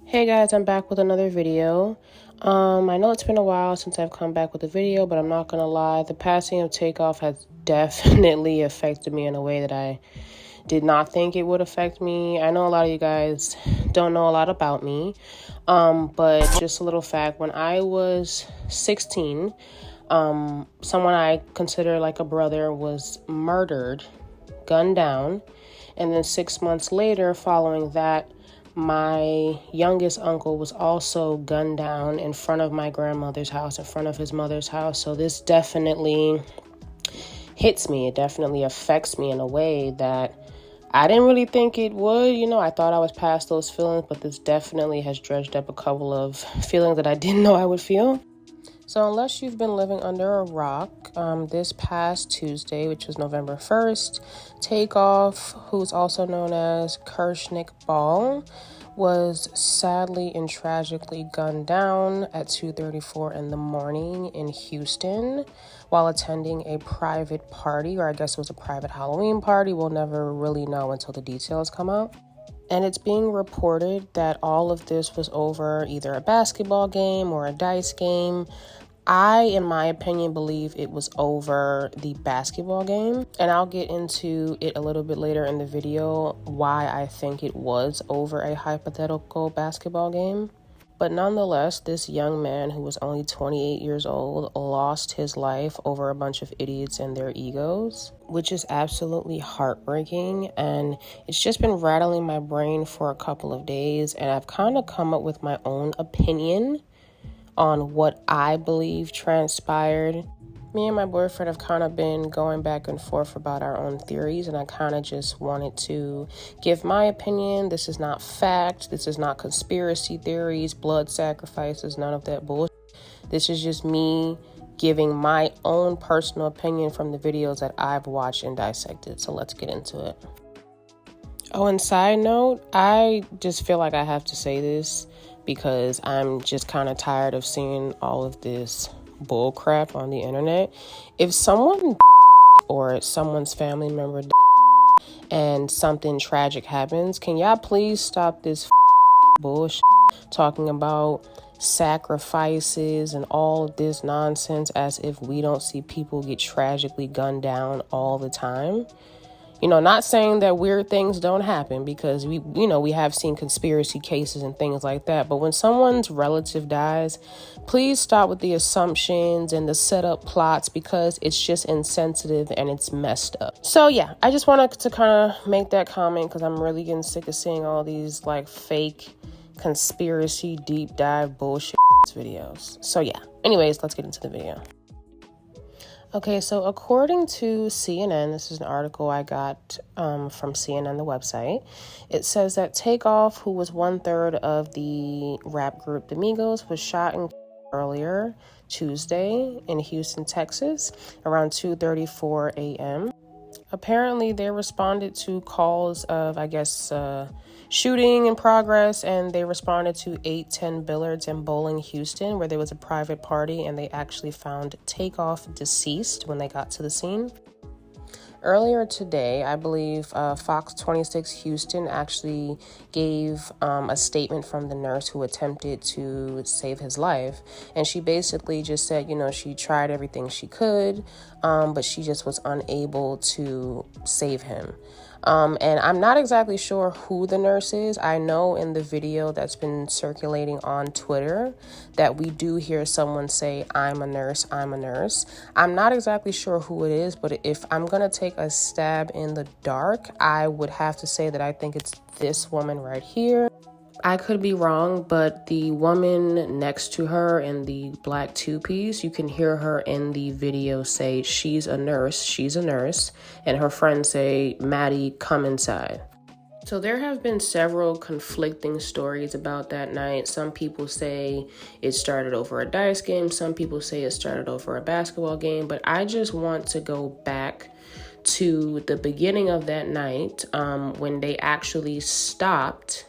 Hey guys, I'm back with another video. I know it's been a while since I've come back with a video, but I'm not gonna lie, the passing of Takeoff has definitely affected me in a way that I did not think it would affect me. I know a lot of you guys don't know a lot about me, but just a little fact, when I was 16, someone I consider like a brother was murdered, gunned down, and then 6 months later, following that, my youngest uncle was also gunned down in front of my grandmother's house, in front of his mother's house. So this definitely hits me. It definitely affects me in a way that I didn't really think it would. I thought I was past those feelings, but this definitely has dredged up a couple of feelings that I didn't know I would feel. So unless you've been living under a rock, this past Tuesday, which was November 1st, Takeoff, who's also known as Kershnick Ball, was sadly and tragically gunned down at 2:34 in the morning in Houston while attending a private party, or I guess it was a private Halloween party. We'll never really know until the details come out. And it's being reported that all of this was over either a basketball game or a dice game. I, in my opinion, believe it was over the basketball game. And I'll get into it a little bit later in the video why I think it was over a hypothetical basketball game. But nonetheless, this young man who was only 28 years old lost his life over a bunch of idiots and their egos, which is absolutely heartbreaking. And it's just been rattling my brain for a couple of days. And I've kind of come up with my own opinion on what I believe transpired. Me and my boyfriend have kind of been going back and forth about our own theories, and I kind of just wanted to give my opinion. This is not fact. This is not conspiracy theories, blood sacrifices, none of that bullshit. This is just me giving my own personal opinion from the videos that I've watched and dissected. So let's get into it. Oh, and side note, I just feel like I have to say this because I'm just kind of tired of seeing all of this bull crap on the internet. If someone or someone's family member and something tragic happens, can y'all please stop this bullshit talking about sacrifices and all of this nonsense as if we don't see people get tragically gunned down all the time? Not saying that weird things don't happen, because we have seen conspiracy cases and things like that. But when someone's relative dies, please stop with the assumptions and the setup plots, because it's just insensitive and it's messed up. So yeah, I just wanted to kind of make that comment because I'm really getting sick of seeing all these like fake conspiracy deep dive bullshit videos. So yeah, anyways, let's get into the video. Okay, so according to CNN, this is an article I got from CNN, the website. It says that Takeoff, who was 1/3 of the rap group The Migos, was shot and earlier Tuesday in Houston, Texas, around 2:34 a.m. Apparently, they responded to calls of, shooting in progress, and they responded to 810 Billards and Bowling, Houston, where there was a private party, and they actually found Takeoff deceased when they got to the scene. Earlier today, I believe Fox 26 Houston actually gave a statement from the nurse who attempted to save his life. And she basically just said, she tried everything she could, but she just was unable to save him. And I'm not exactly sure who the nurse is. I know in the video that's been circulating on Twitter that we do hear someone say, I'm a nurse, I'm a nurse. I'm not exactly sure who it is, but if I'm going to take a stab in the dark, I would have to say that I think it's this woman right here. I could be wrong, but the woman next to her in the black two-piece, you can hear her in the video say, she's a nurse, and her friends say, Maddie, come inside. So there have been several conflicting stories about that night. Some people say it started over a dice game, some people say it started over a basketball game, but I just want to go back to the beginning of that night when they actually stopped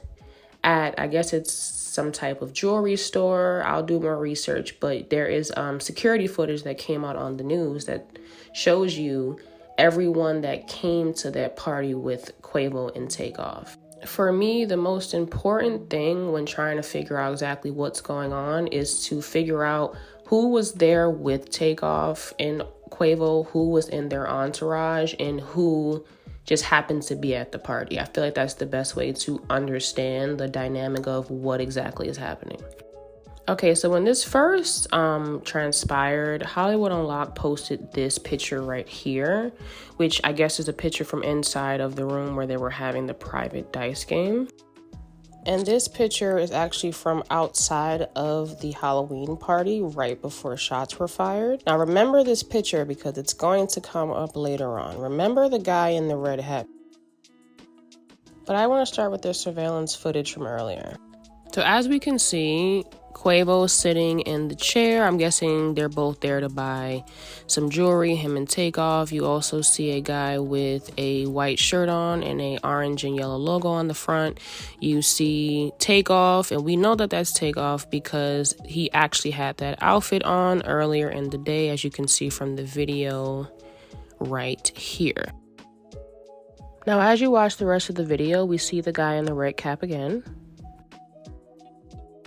at, I guess it's some type of jewelry store. I'll do more research, but there is security footage that came out on the news that shows you everyone that came to that party with Quavo and Takeoff. For me, the most important thing when trying to figure out exactly what's going on is to figure out who was there with Takeoff and Quavo, who was in their entourage, and who just happens to be at the party. I feel like that's the best way to understand the dynamic of what exactly is happening. Okay, so when this first transpired, Hollywood Unlocked posted this picture right here, which I guess is a picture from inside of the room where they were having the private dice game. And this picture is actually from outside of the Halloween party right before shots were fired. Now remember this picture because it's going to come up later on. Remember the guy in the red hat. But I want to start with their surveillance footage from earlier. So as we can see, Quavo's sitting in the chair. I'm guessing they're both there to buy some jewelry, him and Takeoff. You also see a guy with a white shirt on and a orange and yellow logo on the front. You see Takeoff, and we know that that's Takeoff because he actually had that outfit on earlier in the day, as you can see from the video right here. Now, as you watch the rest of the video, we see the guy in the red cap again.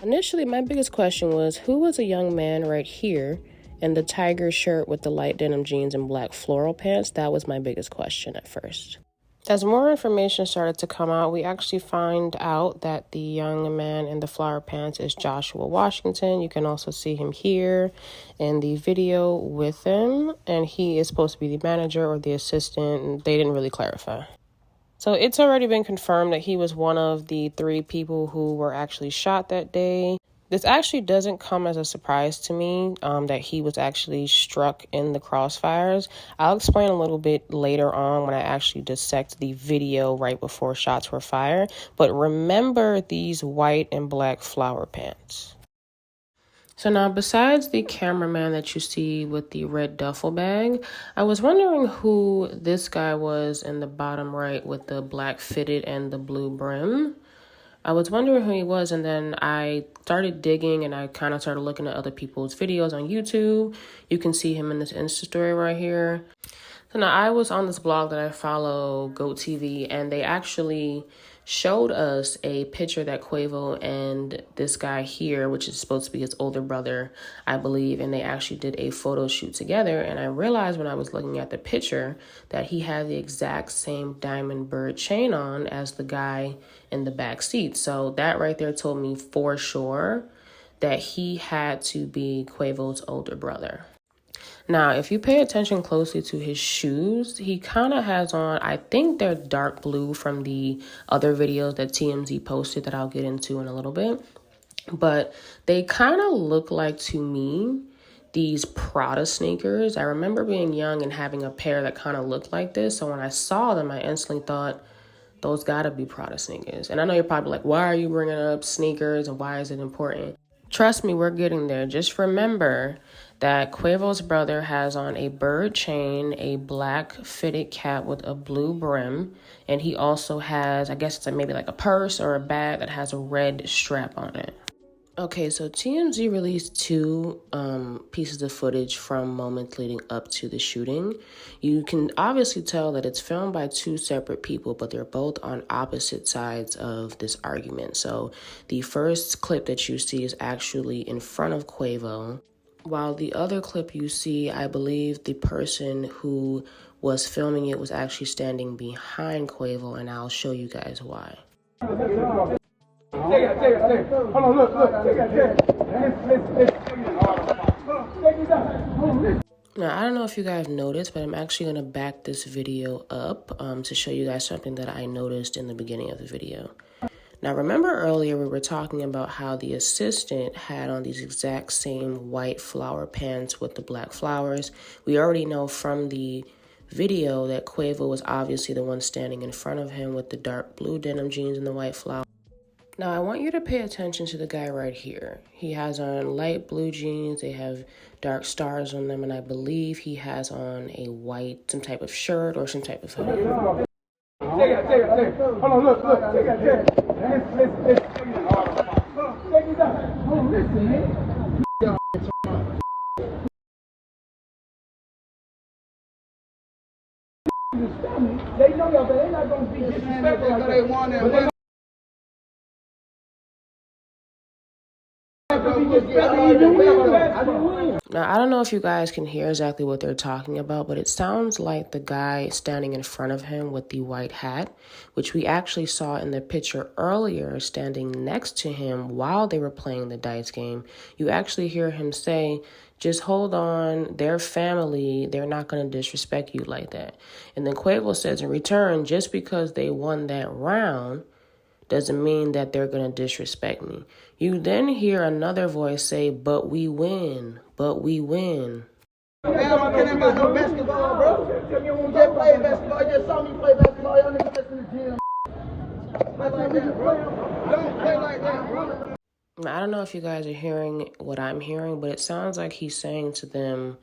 Initially, my biggest question was, who was a young man right here in the tiger shirt with the light denim jeans and black floral pants? That was my biggest question at first. As more information started to come out, we actually find out that the young man in the flower pants is Joshua Washington. You can also see him here in the video with him, and he is supposed to be the manager or the assistant, and they didn't really clarify. So it's already been confirmed that he was one of the 3 people who were actually shot that day. This actually doesn't come as a surprise to me that he was actually struck in the crossfires. I'll explain a little bit later on when I actually dissect the video right before shots were fired. But remember these white and black flower pants. So now, besides the cameraman that you see with the red duffel bag, I was wondering who this guy was in the bottom right with the black fitted and the blue brim. I was wondering who he was, and then I started digging and I kind of started looking at other people's videos on YouTube. You can see him in this Insta story right here. So now I was on this blog that I follow, GOAT TV, and they actually showed us a picture that Quavo and this guy here, which is supposed to be his older brother, I believe, and they actually did a photo shoot together. And I realized when I was looking at the picture that he had the exact same diamond bird chain on as the guy in the back seat. So that right there told me for sure that he had to be Quavo's older brother. Now, if you pay attention closely to his shoes, he kind of has on, I think they're dark blue from the other videos that TMZ posted that I'll get into in a little bit. But they kind of look like, to me, these Prada sneakers. I remember being young and having a pair that kind of looked like this. So when I saw them, I instantly thought, those gotta be Prada sneakers. And I know you're probably like, why are you bringing up sneakers and why is it important? Trust me, we're getting there. Just remember that Quavo's brother has on a bird chain, a black fitted cap with a blue brim, and he also has, I guess it's maybe like a purse or a bag that has a red strap on it. Okay, so TMZ released 2 pieces of footage from moments leading up to the shooting. You can obviously tell that it's filmed by 2 separate people, but they're both on opposite sides of this argument. So the first clip that you see is actually in front of Quavo, while the other clip you see, I believe the person who was filming it was actually standing behind Quavo, and I'll show you guys why. Take it. Hold on, look. Now, I don't know if you guys noticed, but I'm actually going to back this video up to show you guys something that I noticed in the beginning of the video. Now, remember earlier we were talking about how the assistant had on these exact same white flower pants with the black flowers. We already know from the video that Quavo was obviously the one standing in front of him with the dark blue denim jeans and the white flower. Now, I want you to pay attention to the guy right here. He has on light blue jeans. They have dark stars on them, and I believe he has on a white, some type of shirt or some type of hoodie. Take it. Hold on, look. Take it. They know y'all, but they're not going to be disrespectful like they want. Now, I don't know if you guys can hear exactly what they're talking about, but it sounds like the guy standing in front of him with the white hat, which we actually saw in the picture earlier, standing next to him while they were playing the dice game. You actually hear him say, just hold on, they're family, they're not going to disrespect you like that. And then Quavo says in return, just because they won that round doesn't mean that they're going to disrespect me. You then hear another voice say, but we win, but we win. Man, I'm kidding about no basketball, bro. You just play basketball. You just saw me play basketball. Y'all niggas just in the gym. Play like that, bro. Don't play like that, bro. I don't know if you guys are hearing what I'm hearing, but it sounds like he's saying to them,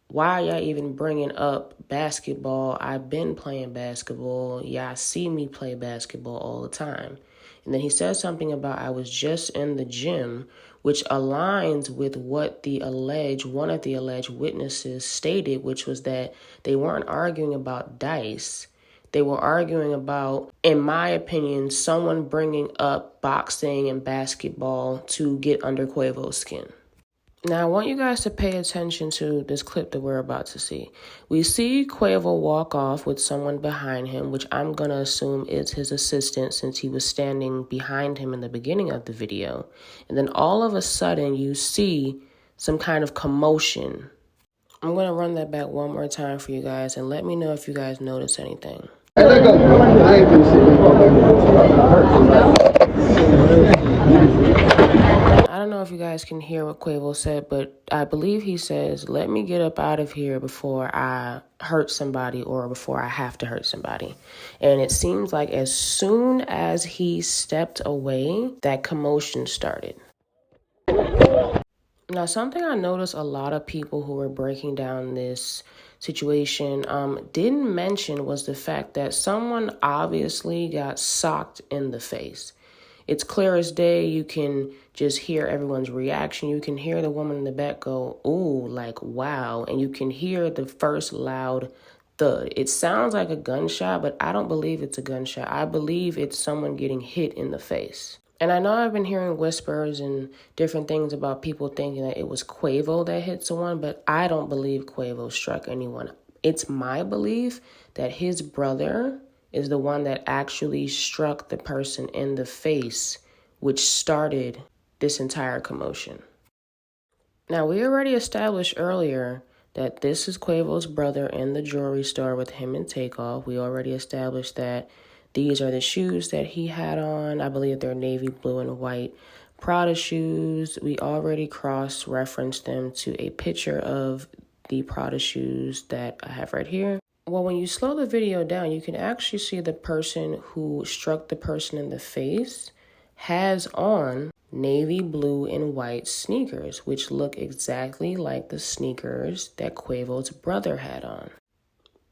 why are y'all even bringing up basketball? I've been playing basketball. Y'all see me play basketball all the time. And then he says something about I was just in the gym, which aligns with what one of the alleged witnesses stated, which was that they weren't arguing about dice. They were arguing about, in my opinion, someone bringing up boxing and basketball to get under Quavo's skin. Now, I want you guys to pay attention to this clip that we're about to see. We see Quavo walk off with someone behind him, which I'm going to assume is his assistant since he was standing behind him in the beginning of the video. And then all of a sudden, you see some kind of commotion. I'm going to run that back one more time for you guys and let me know if you guys notice anything. Hey, let go. I ain't finna I don't know if you guys can hear what Quavo said, but I believe he says, let me get up out of here before I hurt somebody or before I have to hurt somebody. And it seems like as soon as he stepped away, that commotion started. Now, something I noticed a lot of people who were breaking down this situation didn't mention was the fact that someone obviously got socked in the face. It's clear as day. You can just hear everyone's reaction. You can hear the woman in the back go, ooh, like, wow. And you can hear the first loud thud. It sounds like a gunshot, but I don't believe it's a gunshot. I believe it's someone getting hit in the face. And I know I've been hearing whispers and different things about people thinking that it was Quavo that hit someone, but I don't believe Quavo struck anyone. It's my belief that his brother is the one that actually struck the person in the face, which started this entire commotion. Now, we already established earlier that this is Quavo's brother in the jewelry store with him and Takeoff. We already established that these are the shoes that he had on. I believe they're navy blue and white Prada shoes. We already cross-referenced them to a picture of the Prada shoes that I have right here. Well, when you slow the video down, you can actually see the person who struck the person in the face has on navy blue and white sneakers, which look exactly like the sneakers that Quavo's brother had on.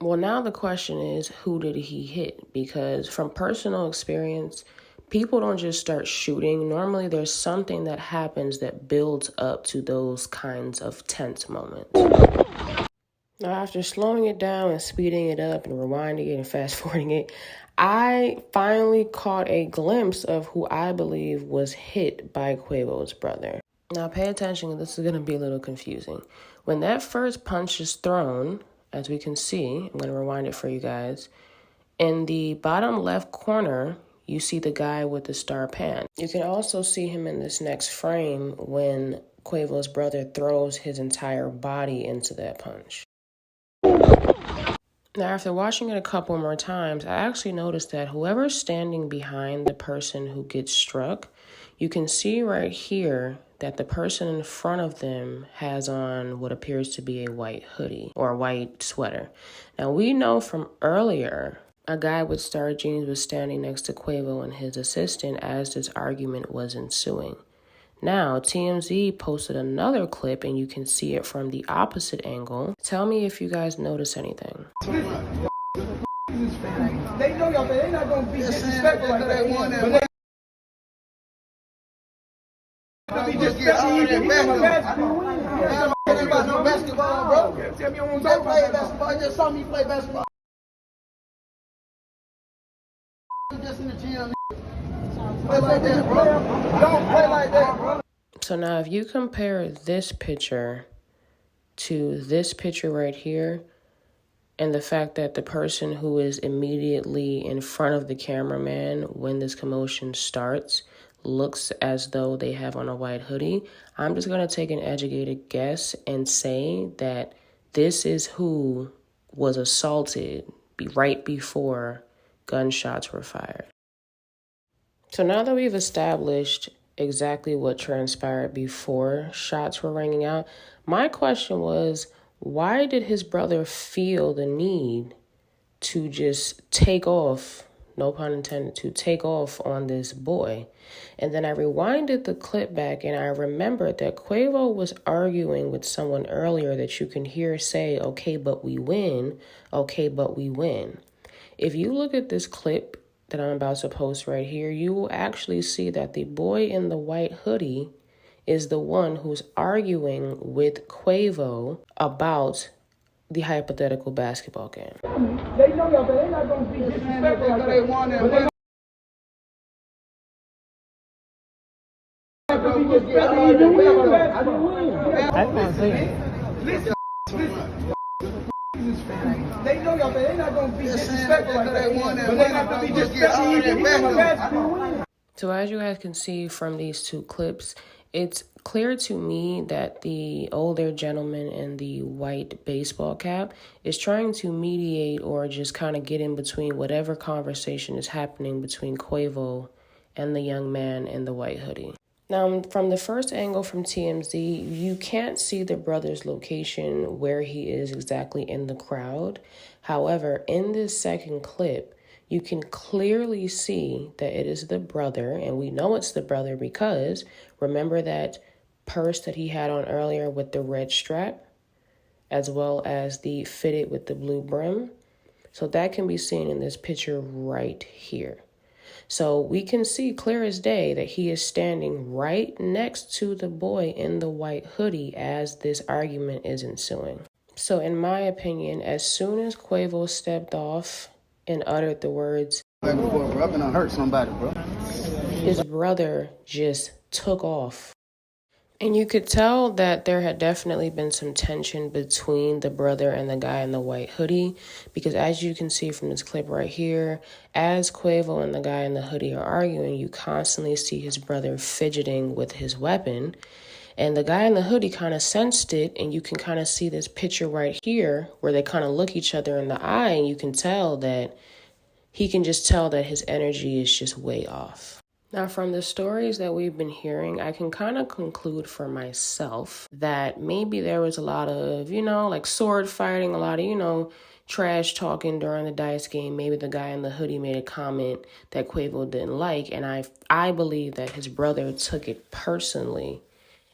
Well, now the question is, who did he hit? Because from personal experience, people don't just start shooting. Normally, there's something that happens that builds up to those kinds of tense moments. Now, after slowing it down and speeding it up and rewinding it and fast forwarding it, I finally caught a glimpse of who I believe was hit by Quavo's brother. Now, pay attention, this is going to be a little confusing. When that first punch is thrown, as we can see, I'm going to rewind it for you guys. In the bottom left corner, you see the guy with the star pan. You can also see him in this next frame when Quavo's brother throws his entire body into that punch. Now, after watching it a couple more times, I actually noticed that whoever's standing behind the person who gets struck, you can see right here that the person in front of them has on what appears to be a white hoodie or a white sweater. Now, we know from earlier, a guy with star jeans was standing next to Quavo and his assistant as this argument was ensuing. Now, TMZ posted another clip and you can see it from the opposite angle. Tell me if you guys notice anything. They know y'all, they're not going to be disrespectful like that. Be disrespectful. I'm about no basketball, bro. Tell me you don't play basketball. You just saw me play basketball. Just in the gym. Play like that, bro. Don't play like that, bro. So now if you compare this picture to this picture right here, and the fact that the person who is immediately in front of the cameraman when this commotion starts looks as though they have on a white hoodie, I'm just going to take an educated guess and say that this is who was assaulted right before gunshots were fired. So now that we've established exactly what transpired before shots were ringing out, my question was, why did his brother feel the need to just take off, no pun intended, to take off on this boy? And then I rewinded the clip back and I remembered that Quavo was arguing with someone earlier that you can hear say, okay, but we win, okay, but we win. If you look at this clip that I'm about to post right here, you will actually see that the boy in the white hoodie is the one who's arguing with Quavo about the hypothetical basketball game. They know y'all, but they're not going to be disrespectful like they want it. That's what I'm saying. They know y'all, but they're not going to be disrespectful like they want it. But they have to be disrespectful. So as you guys can see from these two clips, it's clear to me that the older gentleman in the white baseball cap is trying to mediate or just kind of get in between whatever conversation is happening between Quavo and the young man in the white hoodie. Now, from the first angle from TMZ, you can't see the brother's location, where he is exactly in the crowd. However, in this second clip, you can clearly see that it is the brother, and we know it's the brother because remember that purse that he had on earlier with the red strap, as well as the fitted with the blue brim. So that can be seen in this picture right here. So we can see clear as day that he is standing right next to the boy in the white hoodie as this argument is ensuing. So in my opinion, as soon as Quavo stepped off and uttered the words, Back and forth, bro. I've been hurt somebody, bro. his brother just took off. And you could tell that there had definitely been some tension between the brother and the guy in the white hoodie, because as you can see from this clip right here, as Quavo and the guy in the hoodie are arguing, you constantly see his brother fidgeting with his weapon. And the guy in the hoodie kind of sensed it, and you can kind of see this picture right here where they kind of look each other in the eye, and you can tell that he can just tell that his energy is just way off. Now, from the stories that we've been hearing, I can kind of conclude for myself that maybe there was a lot of, like sword fighting, a lot of, trash talking during the dice game. Maybe the guy in the hoodie made a comment that Quavo didn't like, and I believe that his brother took it personally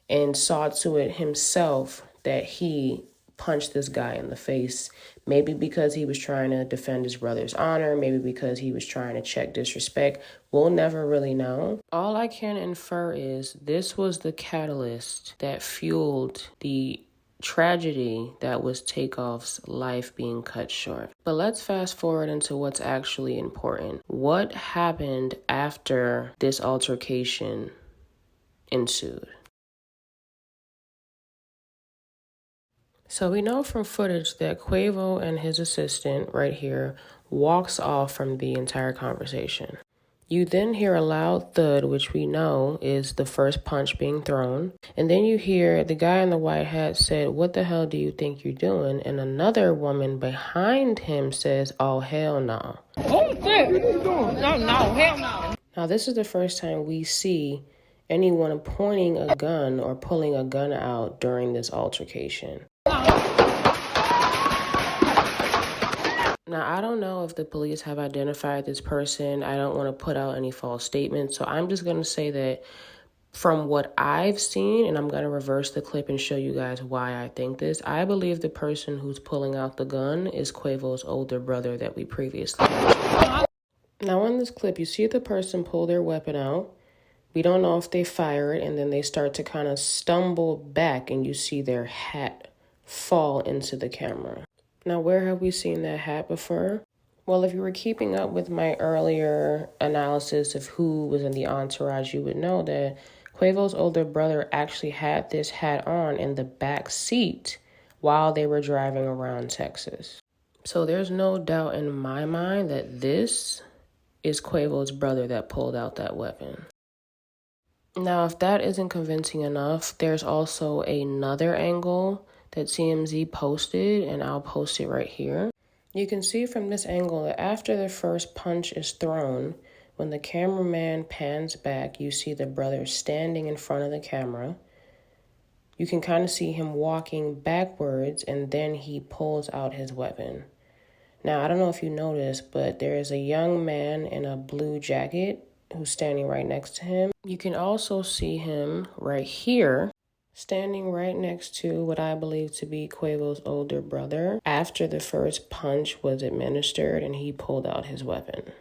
and saw to it himself that he punched this guy in the face, maybe because he was trying to defend his brother's honor, maybe because he was trying to check disrespect. We'll never really know. All I can infer is this was the catalyst that fueled the tragedy that was Takeoff's life being cut short. But let's fast forward into what's actually important. What happened after this altercation ensued? So we know from footage that Quavo and his assistant right here walks off from the entire conversation. You then hear a loud thud, which we know is the first punch being thrown. And then you hear the guy in the white hat said, "What the hell do you think you're doing?" And another woman behind him says, "Oh, hell no." Oh, shit. What are you doing? No, hell no. Now, this is the first time we see anyone pointing a gun or pulling a gun out during this altercation. Now, I don't know if the police have identified this person. I don't want to put out any false statements. So I'm just going to say that from what I've seen, and I'm going to reverse the clip and show you guys why I think this, I believe the person who's pulling out the gun is Quavo's older brother that we previously mentioned. Now, in this clip, you see the person pull their weapon out. We don't know if they fire it, and then they start to kind of stumble back, and you see their hat fall into the camera. Now, where have we seen that hat before? Well, if you were keeping up with my earlier analysis of who was in the entourage, you would know that Quavo's older brother actually had this hat on in the back seat while they were driving around Texas. So there's no doubt in my mind that this is Quavo's brother that pulled out that weapon. Now, if that isn't convincing enough, there's also another angle that TMZ posted, and I'll post it right here. You can see from this angle that after the first punch is thrown, when the cameraman pans back, you see the brother standing in front of the camera. You can kind of see him walking backwards, and then he pulls out his weapon. Now, I don't know if you noticed, but there is a young man in a blue jacket who's standing right next to him. You can also see him right here, standing right next to what I believe to be Quavo's older brother after the first punch was administered and he pulled out his weapon.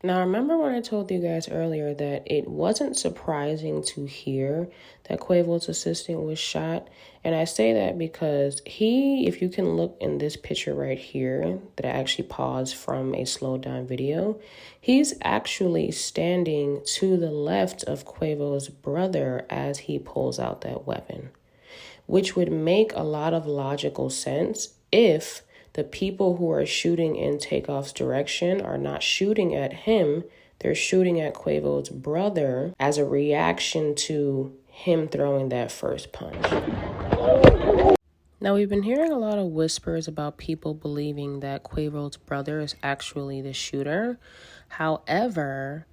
Now, remember when I told you guys earlier that it wasn't surprising to hear that Quavo's assistant was shot? And I say that because if you can look in this picture right here that I actually paused from a slowed down video, he's actually standing to the left of Quavo's brother as he pulls out that weapon, which would make a lot of logical sense if the people who are shooting in Takeoff's direction are not shooting at him. They're shooting at Quavo's brother as a reaction to him throwing that first punch. Now, we've been hearing a lot of whispers about people believing that Quavo's brother is actually the shooter. However,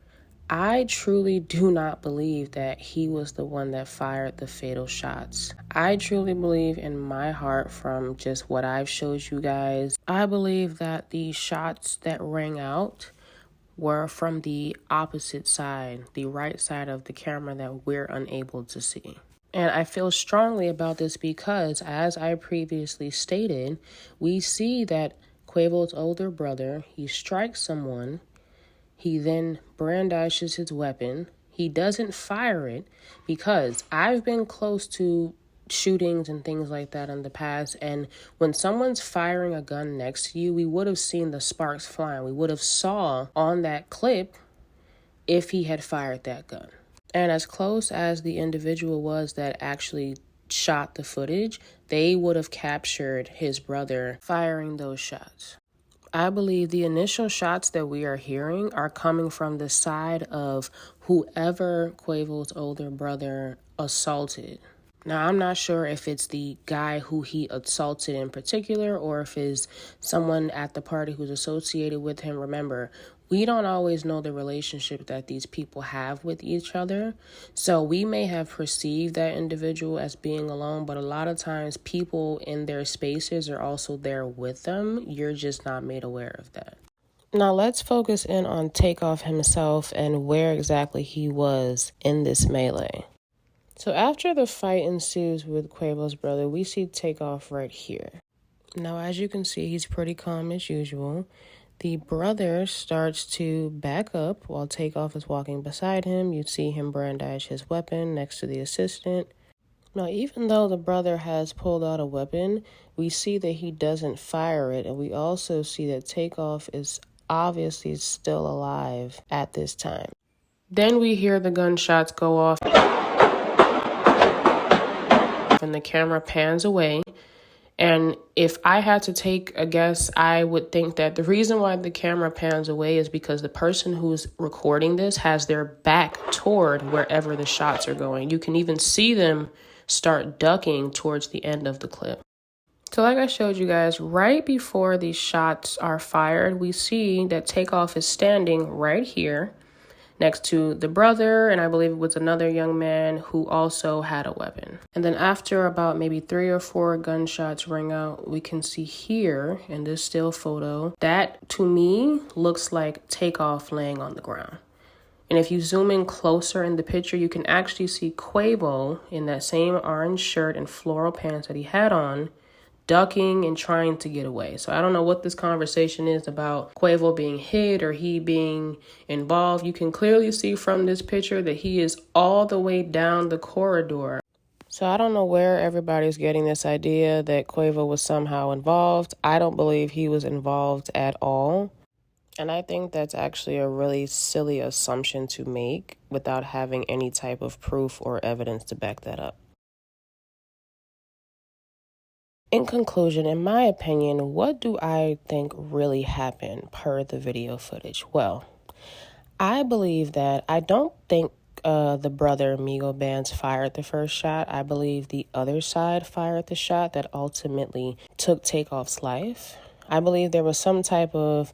I truly do not believe that he was the one that fired the fatal shots. I truly believe in my heart, from just what I've showed you guys, I believe that the shots that rang out were from the opposite side, the right side of the camera that we're unable to see. And I feel strongly about this because, as I previously stated, we see that Quavo's older brother, he strikes someone. He then brandishes his weapon. He doesn't fire it because I've been close to shootings and things like that in the past. And when someone's firing a gun next to you, we would have seen the sparks flying. We would have saw on that clip if he had fired that gun. And as close as the individual was that actually shot the footage, they would have captured his brother firing those shots. I believe the initial shots that we are hearing are coming from the side of whoever Quavo's older brother assaulted. Now, I'm not sure if it's the guy who he assaulted in particular or if it's someone at the party who's associated with him. Remember, we don't always know the relationship that these people have with each other. So we may have perceived that individual as being alone, but a lot of times people in their spaces are also there with them. You're just not made aware of that. Now let's focus in on Takeoff himself and where exactly he was in this melee. So after the fight ensues with Quavo's brother, we see Takeoff right here. Now, as you can see, he's pretty calm as usual. The brother starts to back up while Takeoff is walking beside him. You see him brandish his weapon next to the assistant. Now, even though the brother has pulled out a weapon, we see that he doesn't fire it. And we also see that Takeoff is obviously still alive at this time. Then we hear the gunshots go off and the camera pans away. And if I had to take a guess, I would think that the reason why the camera pans away is because the person who's recording this has their back toward wherever the shots are going. You can even see them start ducking towards the end of the clip. So like I showed you guys, right before these shots are fired, we see that Takeoff is standing right here next to the brother, and I believe it was another young man who also had a weapon. And then after about maybe 3 or 4 gunshots ring out, we can see here in this still photo, that to me looks like Takeoff laying on the ground. And if you zoom in closer in the picture, you can actually see Quavo in that same orange shirt and floral pants that he had on, ducking and trying to get away. So I don't know what this conversation is about Quavo being hit or he being involved. You can clearly see from this picture that he is all the way down the corridor. So I don't know where everybody's getting this idea that Quavo was somehow involved. I don't believe he was involved at all. And I think that's actually a really silly assumption to make without having any type of proof or evidence to back that up. In conclusion, in my opinion, what do I think really happened per the video footage? Well, I believe that I don't think the brother Migo Bands fired the first shot. I believe the other side fired the shot that ultimately took Takeoff's life. I believe there was some type of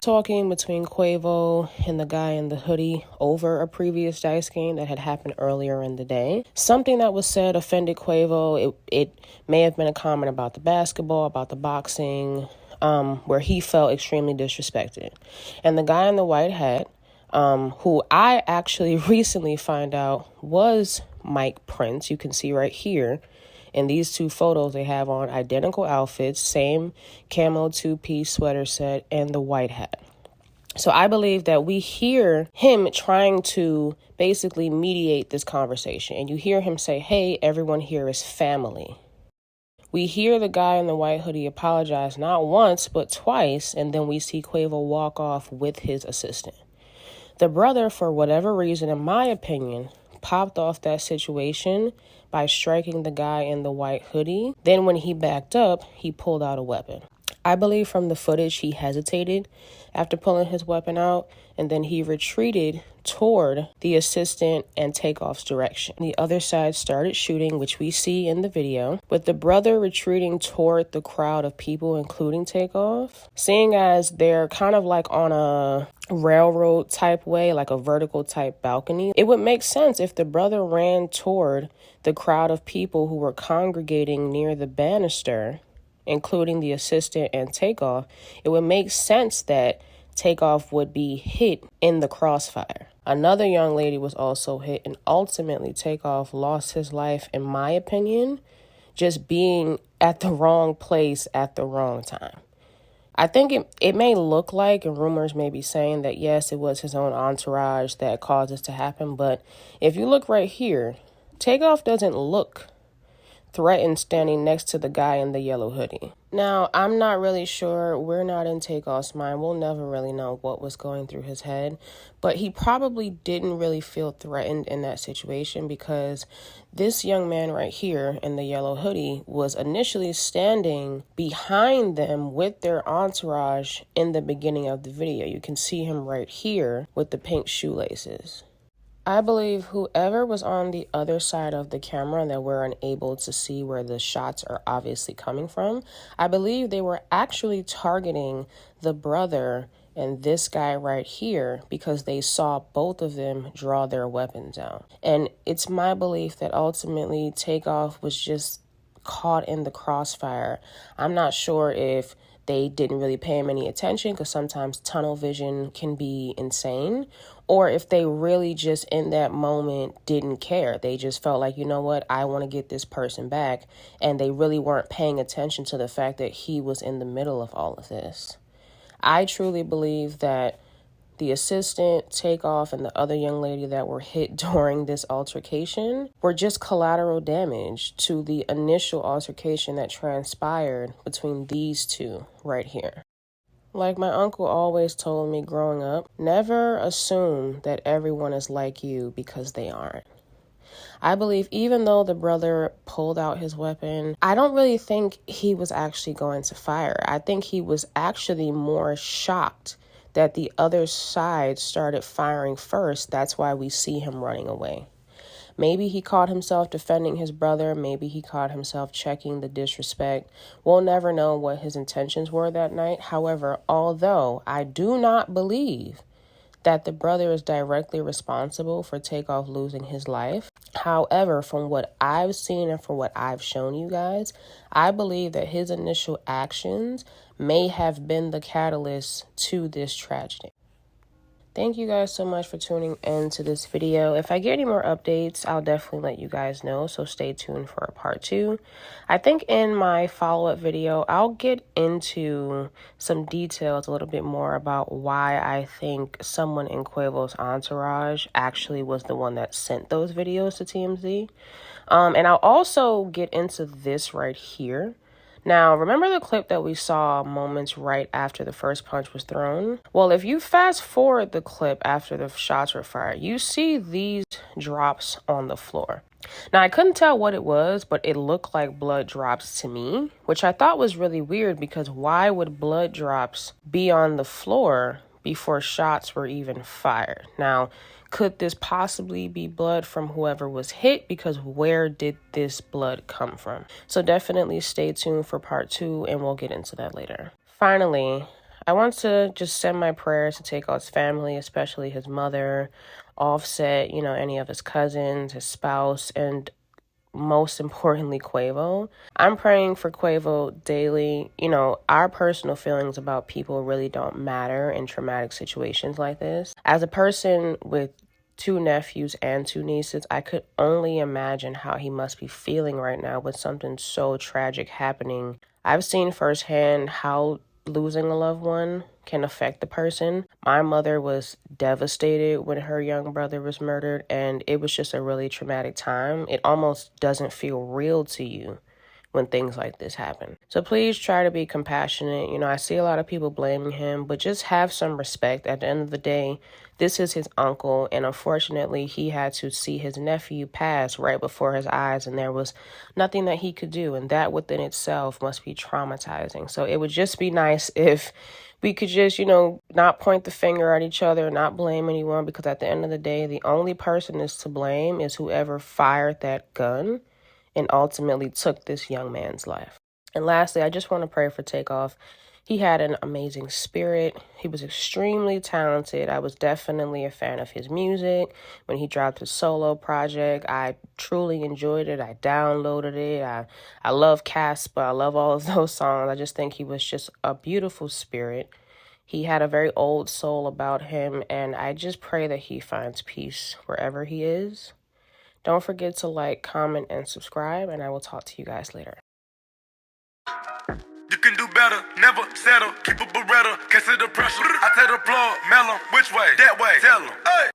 talking between Quavo and the guy in the hoodie over a previous dice game that had happened earlier in the day. Something that was said offended Quavo. It may have been a comment about the basketball, about the boxing, where he felt extremely disrespected. And the guy in the white hat, who I actually recently find out was Mike Prince, you can see right here, in these two photos, they have on identical outfits, same camo two-piece sweater set, and the white hat. So I believe that we hear him trying to basically mediate this conversation. And you hear him say, hey, everyone here is family. We hear the guy in the white hoodie apologize not once, but twice. And then we see Quavo walk off with his assistant. The brother, for whatever reason, in my opinion, popped off that situation by striking the guy in the white hoodie. Then when he backed up, he pulled out a weapon. I believe from the footage he hesitated after pulling his weapon out, and then he retreated toward the assistant and Takeoff's direction. The other side started shooting, which we see in the video, with the brother retreating toward the crowd of people, including Takeoff. Seeing as they're kind of like on a railroad type way, like a vertical type balcony, it would make sense if the brother ran toward the crowd of people who were congregating near the banister, including the assistant and Takeoff. It would make sense that Takeoff would be hit in the crossfire. Another young lady was also hit, and ultimately Takeoff lost his life, in my opinion, just being at the wrong place at the wrong time. I think it may look like, and rumors may be saying that, yes, it was his own entourage that caused this to happen. But if you look right here, Takeoff doesn't look threatened standing next to the guy in the yellow hoodie. Now, I'm not really sure. We're not in Takeoff's mind. We'll never really know what was going through his head. But he probably didn't really feel threatened in that situation, because this young man right here in the yellow hoodie was initially standing behind them with their entourage in the beginning of the video. You can see him right here with the pink shoelaces. I believe whoever was on the other side of the camera that we're unable to see where the shots are obviously coming from, I believe they were actually targeting the brother and this guy right here because they saw both of them draw their weapons out. And it's my belief that ultimately Takeoff was just caught in the crossfire. I'm not sure if they didn't really pay him any attention, because sometimes tunnel vision can be insane, or if they really just in that moment didn't care. They just felt like, you know what, I want to get this person back, and they really weren't paying attention to the fact that he was in the middle of all of this. I truly believe that the assistant, Takeoff, and the other young lady that were hit during this altercation were just collateral damage to the initial altercation that transpired between these two right here. Like my uncle always told me growing up, never assume that everyone is like you, because they aren't. I believe even though the brother pulled out his weapon, I don't really think he was actually going to fire. I think he was actually more shocked that the other side started firing first. That's why we see him running away. Maybe he caught himself defending his brother. Maybe he caught himself checking the disrespect. We'll never know what his intentions were that night. However, although I do not believe that the brother is directly responsible for Takeoff losing his life, however, from what I've seen and from what I've shown you guys, I believe that his initial actions may have been the catalyst to this tragedy. Thank you guys so much for tuning in to this video. If I get any more updates, I'll definitely let you guys know, so stay tuned for a part 2. I think in my follow-up video, I'll get into some details a little bit more about why I think someone in Quavo's entourage actually was the one that sent those videos to TMZ. And I'll also get into this right here. Now, remember the clip that we saw moments right after the first punch was thrown? Well, if you fast forward the clip after the shots were fired, you see these drops on the floor. Now, I couldn't tell what it was, but it looked like blood drops to me, which I thought was really weird because why would blood drops be on the floor before shots were even fired? Now, could this possibly be blood from whoever was hit? Because where did this blood come from? So definitely stay tuned for part 2, and we'll get into that later. Finally, I want to just send my prayers to Takeoff's family, especially his mother, Offset, any of his cousins, his spouse, and most importantly, Quavo. I'm praying for Quavo daily. Our personal feelings about people really don't matter in traumatic situations like this. As a person with 2 nephews and 2 nieces, I could only imagine how he must be feeling right now with something so tragic happening. I've seen firsthand how losing a loved one can affect the person. My mother was devastated when her young brother was murdered, and it was just a really traumatic time. It almost doesn't feel real to you when things like this happen. So please try to be compassionate. I see a lot of people blaming him, but just have some respect. At the end of the day, this is his uncle, and unfortunately, he had to see his nephew pass right before his eyes, and there was nothing that he could do, and that within itself must be traumatizing. So it would just be nice if we could just, not point the finger at each other, not blame anyone, because at the end of the day, the only person is to blame is whoever fired that gun and ultimately took this young man's life. And lastly, I just want to pray for Takeoff. He had an amazing spirit. He was extremely talented. I was definitely a fan of his music. When he dropped his solo project, I truly enjoyed it. I downloaded it. I love Casper. I love all of those songs. I just think he was just a beautiful spirit. He had a very old soul about him, and I just pray that he finds peace wherever he is. Don't forget to like, comment, and subscribe, and I will talk to you guys later. You can do better, never settle. Keep a Beretta, consider pressure. I tell the plug, mellow, which way? That way. Tell 'em. Hey.